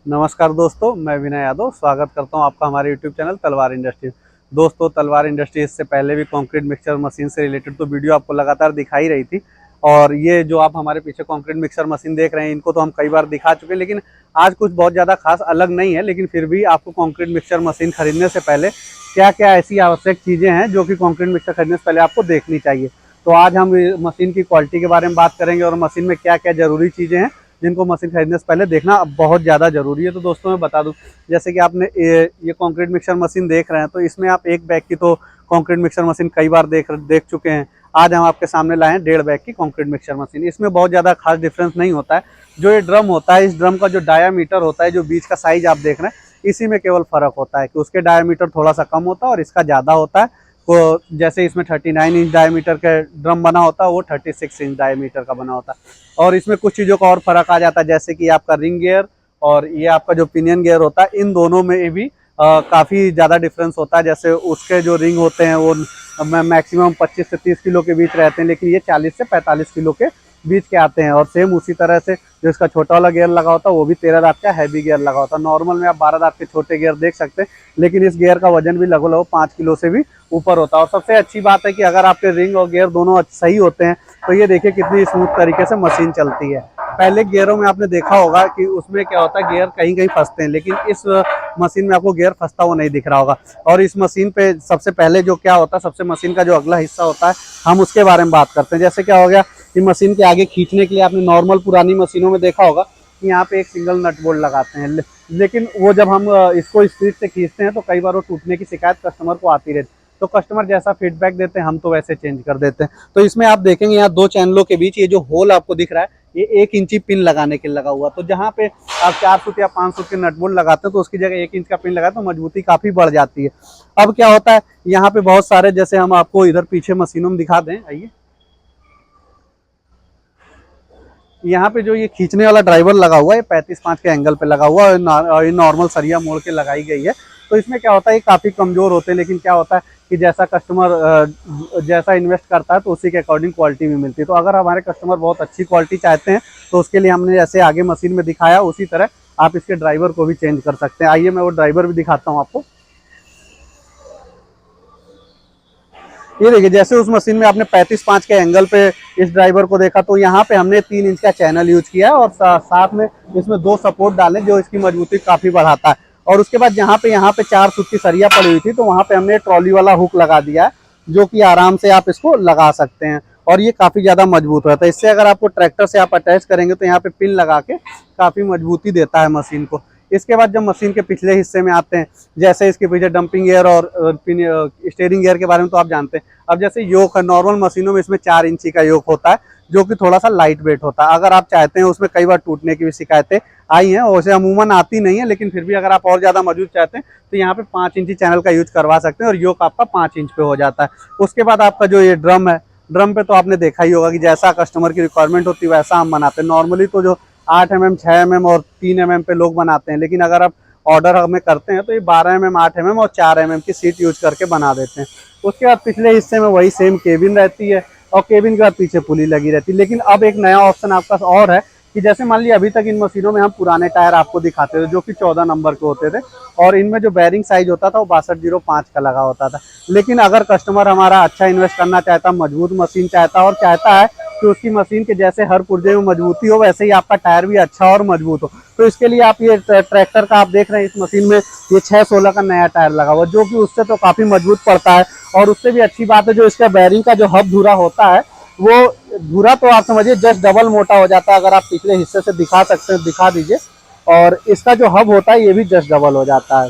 नमस्कार दोस्तों, मैं विनय यादव स्वागत करता हूं आपका हमारे यूट्यूब चैनल तलवार इंडस्ट्रीज। दोस्तों, तलवार इंडस्ट्रीज से पहले भी कंक्रीट मिक्सर मशीन से रिलेटेड तो वीडियो आपको लगातार दिखाई रही थी। और ये जो आप हमारे पीछे कंक्रीट मिक्सर मशीन देख रहे हैं, इनको तो हम कई बार दिखा चुके हैं, लेकिन आज कुछ बहुत ज़्यादा खास अलग नहीं है। लेकिन फिर भी आपको कंक्रीट मिक्सर मशीन खरीदने से पहले क्या क्या ऐसी आवश्यक चीज़ें हैं जो कि कंक्रीट मिक्सर खरीदने से पहले आपको देखनी चाहिए। तो आज हम मशीन की क्वालिटी के बारे में बात करेंगे और मशीन में क्या क्या ज़रूरी चीज़ें हैं जिनको मशीन खरीदने से पहले देखना बहुत ज़्यादा ज़रूरी है। तो दोस्तों मैं बता दूं, जैसे कि आपने ये कंक्रीट मिक्सर मशीन देख रहे हैं, तो इसमें आप एक बैग की तो कंक्रीट मिक्सर मशीन कई बार देख चुके हैं। आज हम आपके सामने लाए हैं 1.5 बैग की कंक्रीट मिक्सर मशीन। इसमें बहुत ज़्यादा खास डिफरेंस नहीं होता है। जो ये ड्रम होता है, इस ड्रम का जो डायामीटर होता है, जो बीच का साइज आप देख रहे हैं, इसी में केवल फ़र्क होता है कि उसके डायामीटर थोड़ा सा कम होता है और इसका ज़्यादा होता है। तो जैसे इसमें 39 इंच डायमीटर का ड्रम बना होता है, वो 36 इंच डायमीटर का बना होता है। और इसमें कुछ चीज़ों का और फर्क आ जाता है, जैसे कि आपका रिंग गियर और ये आपका जो पिनियन गियर होता है, इन दोनों में भी काफ़ी ज़्यादा डिफरेंस होता है। जैसे उसके जो रिंग होते हैं वो मैक्सिमम 25 से 30 किलो के बीच रहते हैं, लेकिन ये 40 से 45 किलो के बीच के आते हैं। और सेम उसी तरह से जो इसका छोटा वाला गियर लगा होता है, वो भी 13 दांत का हैवी गियर लगा होता है। नॉर्मल में आप 12 दांत के छोटे गियर देख सकते हैं, लेकिन इस गियर का वजन भी लगभग 5 किलो से भी ऊपर होता है। और सबसे अच्छी बात है कि अगर आपके रिंग और गियर दोनों सही होते हैं, तो ये देखिए कितनी स्मूथ तरीके से मशीन चलती है। पहले गियरों में आपने देखा होगा कि उसमें क्या होता है, गियर कहीं कहीं फंसते हैं, लेकिन इस मशीन में आपको गियर फंसता हुआ नहीं दिख रहा होगा। और इस मशीन पे सबसे पहले जो क्या होता है, सबसे मशीन का जो अगला हिस्सा होता है, हम उसके बारे में बात करते हैं। जैसे क्या हो गया कि मशीन के आगे खींचने के लिए आपने नॉर्मल पुरानी मशीनों में देखा होगा कि यहाँ पे एक सिंगल नट बोल्ट लगाते हैं, लेकिन वो जब हम इसको स्पीड से खींचते हैं तो कई बार वो टूटने की शिकायत कस्टमर को आती रहती है। तो कस्टमर जैसा फीडबैक देते हैं, हम तो वैसे चेंज कर देते हैं। तो इसमें आप देखेंगे यहाँ दो चैनलों के बीच ये जो होल आपको दिख रहा है, ये 1 इंची पिन लगाने के लिए लगा हुआ। तो जहाँ पे आप 4 फुट या 5 फुट के नट बोल्ट लगाते हैं, तो उसकी जगह 1 इंच का पिन लगाते तो मजबूती काफी बढ़ जाती है। अब क्या होता है, यहाँ पे बहुत सारे, जैसे हम आपको इधर पीछे मशीनों में दिखा दें, आइए। यहाँ पे जो ये खींचने वाला ड्राइवर लगा हुआ है, 35.5 के एंगल पे लगा हुआ है और ये नॉर्मल सरिया मोड़ के लगाई गई है। तो इसमें क्या होता है, ये काफ़ी कमज़ोर होते हैं, लेकिन क्या होता है कि जैसा कस्टमर जैसा इन्वेस्ट करता है तो उसी के अकॉर्डिंग क्वालिटी भी मिलती है। तो अगर हमारे कस्टमर बहुत अच्छी क्वालिटी चाहते हैं, तो उसके लिए हमने जैसे आगे मशीन में दिखाया, उसी तरह आप इसके ड्राइवर को भी चेंज कर सकते हैं। आइए मैं वो ड्राइवर भी दिखाता हूँ आपको। ये देखिए, जैसे उस मशीन में आपने 35.5 के एंगल पे इस ड्राइवर को देखा, तो यहाँ पे हमने 3 इंच का चैनल यूज किया है और साथ में इसमें 2 सपोर्ट डाले जो इसकी मजबूती काफी बढ़ाता है। और उसके बाद यहाँ पे 4 फुट की सरिया पड़ी हुई थी, तो वहाँ पे हमने ट्रॉली वाला हुक लगा दिया है, जो कि आराम से आप इसको लगा सकते हैं। और ये काफी ज्यादा मजबूत रहता है। इससे अगर आपको ट्रैक्टर से आप अटैच करेंगे, तो यहाँ पे पिन लगा के काफी मजबूती देता है मशीन को। इसके बाद जब मशीन के पिछले हिस्से में आते हैं, जैसे इसके पीछे डंपिंग गियर और स्टीयरिंग गियर के बारे में तो आप जानते हैं। अब जैसे योक है, नॉर्मल मशीनों में इसमें 4 इंची का योक होता है, जो कि थोड़ा सा लाइट वेट होता है। अगर आप चाहते हैं, उसमें कई बार टूटने की भी शिकायतें आई हैं, वैसे अमूमन आती नहीं है, लेकिन फिर भी अगर आप और ज़्यादा मजबूत चाहते हैं, तो यहाँ पे 5 इंची चैनल का यूज करवा सकते हैं और योक आपका 5 इंच पे हो जाता है। उसके बाद आपका जो ये ड्रम है, ड्रम पे तो आपने देखा ही होगा कि जैसा कस्टमर की रिक्वायरमेंट होती है वैसा हम बनाते हैं। नॉर्मली तो जो 8 mm, 6 mm और 3 mm पे लोग बनाते हैं, लेकिन अगर आप ऑर्डर हमें करते हैं तो ये 12 mm, 8 mm और 4 mm की सीट यूज करके बना देते हैं। उसके बाद पिछले हिस्से में वही सेम केबिन रहती है और केबिन के बाद पीछे पुली लगी रहती है। लेकिन अब एक नया ऑप्शन आपके पास और है कि जैसे मान लीजिए अभी तक इन मशीनों में हम पुराने टायर आपको दिखाते थे, जो कि 14 नंबर के होते थे, और इनमें जो बैरिंग साइज होता था वो 6205 का लगा होता था। लेकिन अगर कस्टमर हमारा अच्छा इन्वेस्ट करना चाहता, मजबूत मशीन चाहता और चाहता है कि उसकी मशीन के जैसे हर पुर्जे में मजबूती हो, वैसे ही आपका टायर भी अच्छा और मजबूत हो, तो इसके लिए आप ये ट्रैक्टर का आप देख रहे हैं, इस मशीन में ये 616 का नया टायर लगा हुआ, जो कि उससे तो काफी मजबूत पड़ता है। और उससे भी अच्छी बात है, जो इसका बैरिंग का जो हब धुरा होता है, वो धुरा तो आप समझिए जस्ट डबल मोटा हो जाता है। अगर आप पिछले हिस्से से दिखा सकते हैं, दिखा दीजिए। और इसका जो हब होता है, ये भी जस्ट डबल हो जाता है।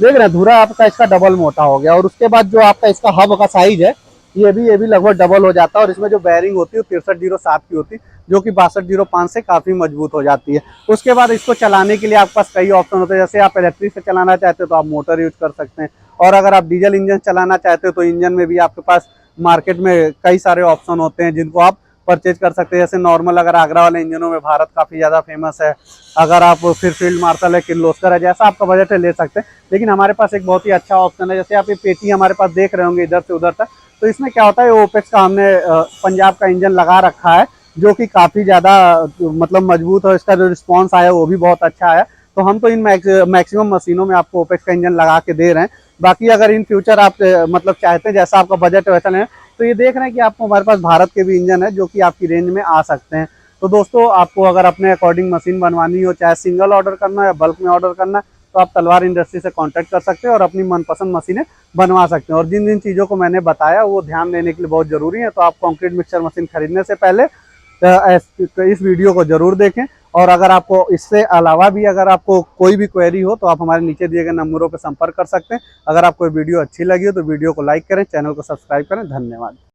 देख रहे हैं, धुरा आपका इसका डबल मोटा हो गया। और उसके बाद जो आपका इसका हब का साइज है, ये भी लगभग डबल हो जाता है। और इसमें जो बैरिंग होती है वो 6307 की होती है, जो कि 6205 से काफी मजबूत हो जाती है। उसके बाद इसको चलाने के लिए आपके पास कई ऑप्शन होते हैं। जैसे आप इलेक्ट्रिक से चलाना चाहते हो तो आप मोटर यूज कर सकते हैं, और अगर आप डीजल इंजन चलाना चाहते हो तो इंजन में भी आपके पास मार्केट में कई सारे ऑप्शन होते हैं जिनको आप परचेज कर सकते हैं। जैसे नॉर्मल अगर आगरा वाले इंजनों में भारत काफ़ी ज़्यादा फेमस है। अगर आप फिर फील्ड मार्शल है, किर्लोस्कर है, जैसा आपका बजट है ले सकते हैं। लेकिन हमारे पास एक बहुत ही अच्छा ऑप्शन है, जैसे आप ये पेटी हमारे पास देख रहे होंगे इधर से उधर तक, तो इसमें क्या होता है, ओपेक्स का हमने पंजाब का इंजन लगा रखा है, जो कि काफ़ी ज़्यादा मतलब मजबूत है। इसका जो रिस्पॉन्स आया वो भी बहुत अच्छा है। तो हम तो इन मैक्सिमम मशीनों में आपको ओपेक्स का इंजन लगा के दे रहे हैं। बाकी अगर इन फ्यूचर आप मतलब चाहते हैं जैसा आपका बजट है वैसा नहीं है, तो ये देख रहे हैं कि आपको हमारे पास भारत के भी इंजन है जो कि आपकी रेंज में आ सकते हैं। तो दोस्तों आपको अगर अपने अकॉर्डिंग मशीन बनवानी हो, चाहे सिंगल ऑर्डर करना है या बल्क में ऑर्डर करना है, तो आप तलवार इंडस्ट्री से कांटेक्ट कर सकते हैं और अपनी मनपसंद मशीनें बनवा सकते हैं। और जिन जिन चीज़ों को मैंने बताया वो ध्यान देने के लिए बहुत ज़रूरी है। तो आप कंक्रीट मिक्सर मशीन खरीदने से पहले इस वीडियो को ज़रूर देखें। और अगर आपको इससे अलावा भी अगर आपको कोई भी क्वेरी हो तो आप हमारे नीचे दिए गए नंबरों पर संपर्क कर सकते हैं। अगर आपको वीडियो अच्छी लगी हो तो वीडियो को लाइक करें, चैनल को सब्सक्राइब करें। धन्यवाद।